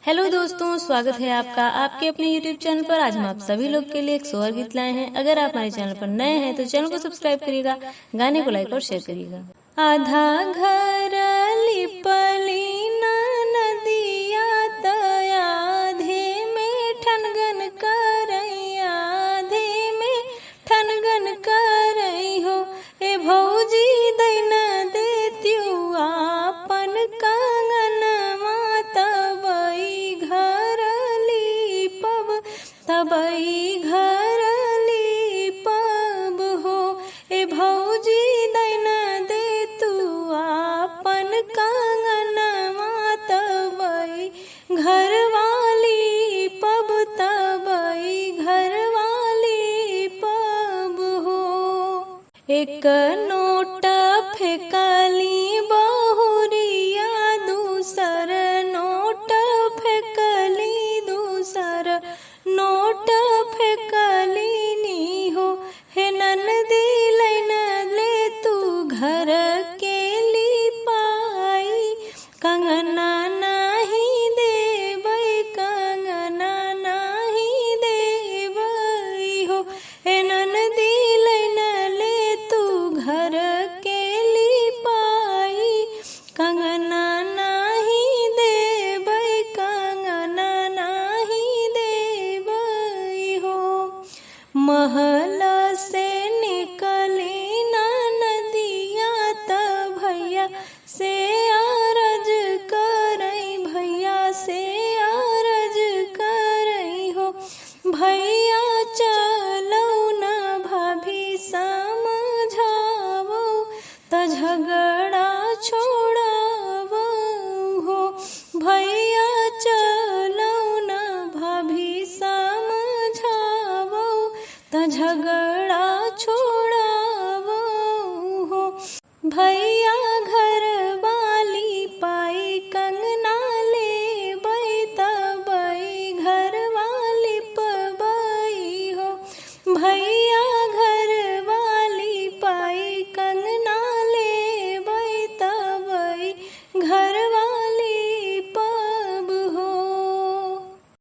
Hello दोस्तों, स्वागत है आपका आपके अपने YouTube चैनल पर। आज हम आप सभी लोग के लिए एक सोहर गीत लाए हैं। अगर आप हमारे चैनल पर नए हैं तो चैनल को सब्सक्राइब करिएगा, गाने को लाइक और शेयर करिएगा। आधा घर लिपली ना नदिया तया आधे में ठनगन करई, आधे में ठनगन करई हो। ए भौजी दैना देत्यू आपन कंगन तबई घर लीपब हो। ए भौजी दैना दे तू आपन कंगनवा, तबई घर वाली पब, तबई घर वाली पब हो। एक नोट फेंकली बहुरिया, दूसर नोट फेंकली, दूसर नोट फेंकली नी हो। हे ननदी लैन ले तू घर के लिपाई, कंगना नाही देवई, कंगना नाही देवई हो। हे ननदी लैन ले तू घर के लिपाई, कंगना नाही देवई, कंगना नाही महल से निकली ना नदिया, त भैया से अरज करई, भैया से अरज करई हो। भैया चलो ना भाभी समझावो, त झगड़ा छोड़ावो हो। भैया चलो ना भाभी समझावो, त झगड़ा छोड़